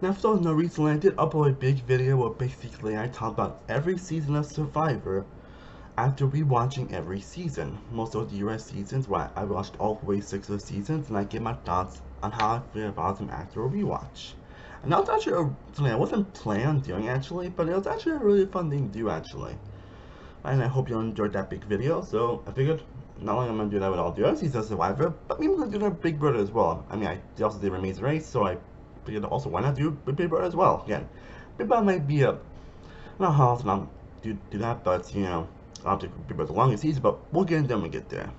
Now, for those no recently, I did upload a big video where basically I talked about every season of Survivor after rewatching every season. Most of the US seasons where I watched all 46 of the seasons and I gave my thoughts on how I feel about them after a rewatch. And that was actually something I wasn't planning on doing actually, but it was actually a really fun thing to do actually. And I hope you enjoyed that big video, so I figured not only am I going to do that with all the other seasons of Survivor, but maybe I'm going to do that with Big Brother as well. I mean, I also did Remai's Race, so I figured also why not do with Big Brother as well. Again, Big Brother might be a, not how often I'll do that, but you know, I'll do Big Brother the longest season, but we'll get into them when we get there.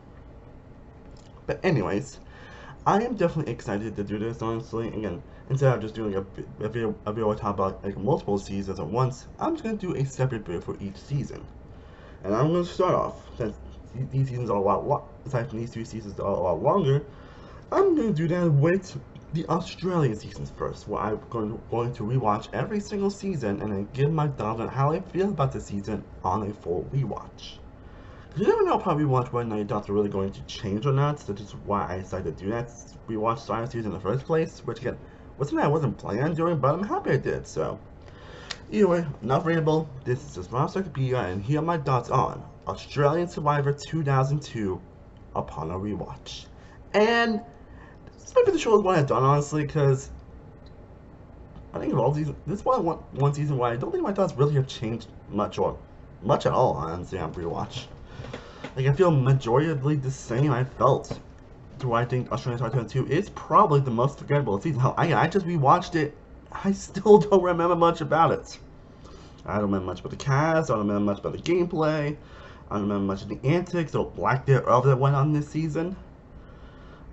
But anyways, I am definitely excited to do this, honestly. Again, instead of just doing a video I talk about like multiple seasons at once, I'm just going to do a separate video for each season. And I'm going to start off, since these seasons are a lot, aside from these two seasons are a lot longer, I'm going to do that with the Australian seasons first, where I'm going to rewatch every single season and then give my thoughts on how I feel about the season on a full rewatch. Because you never know how rewatch whether or not your thoughts are really going to change or not, so this is why I decided to do that, rewatch Star season in the first place, which again, wasn't I wasn't planning on doing, but I'm happy I did, so. Either way, enough readable, this is just Wikipedia, and here are my thoughts on Australian Survivor 2002 upon a rewatch. And this might be the shortest one I've done, honestly, because I think of all these, this one season where I don't think my thoughts really have changed much or much at all, honestly, on rewatch. Like, I feel majoritively the same I felt. Do I think Australian Survivor 2002 is probably the most forgettable season? Hell, I just rewatched it. I still don't remember much about it. I don't remember much about the cast, I don't remember much about the gameplay, I don't remember much of the antics or lack thereof that went on this season.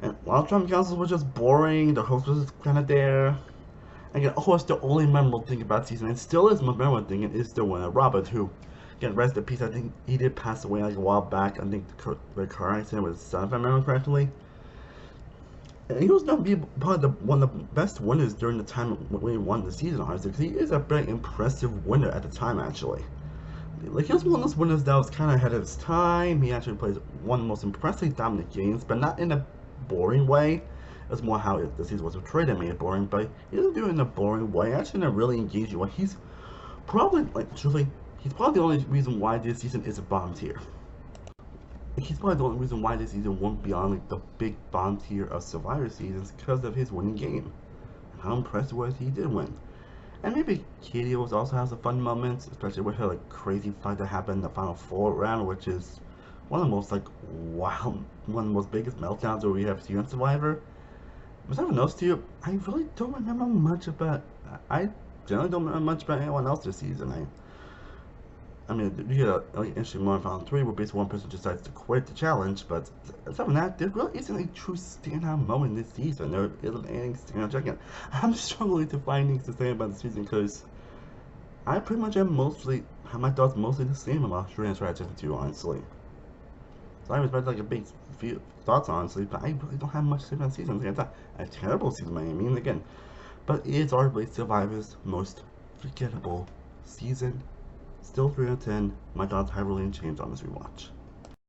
And a lot of Trump councils were just boring, the host was kind of there. And again, of course, the only memorable thing about the season, and still is the most memorable thing, is the winner, Robert, who, again, rest in peace, I think he did pass away like a while back. I think the car accident was his son, if I remember correctly. And he was going to be probably one of the best winners during the time when he won the season, honestly, because he is a very impressive winner at the time, actually. Like, he was one of those winners that was kind of ahead of his time. He actually plays one of the most impressively dominant games, but not in a boring way. It was more how the season was portrayed that made it boring, but he doesn't do it in a boring way, actually in a really engaging way. He's probably, like, truly, he's probably the only reason why this season is a bottom tier. He's probably the only reason why this season won't be on like the big bottom tier of Survivor seasons, because of his winning game. And how impressive was he did win. And maybe Katie also has some fun moments, especially with her like crazy fight that happened in the final 4 round, which is one of the most like wow, one of the most biggest meltdowns that we have seen on Survivor. But I those two, I really don't remember much about. I generally don't remember much about anyone else this season. I mean, you get a like, interesting moment in Final 3 where basically one person decides to quit the challenge, but aside from that, there really isn't a true standout moment this season. There isn't anything standout. Again, I'm struggling to find things to say about the season because I pretty much have my thoughts mostly the same about Australian Survivor 2, honestly. So I respect like a big few thoughts, honestly, but I really don't have much to say about the season. It's not a terrible season by any means, again, but it is arguably Survivor's most forgettable season. Still 3 out of 10, my thoughts have really changed on this rewatch.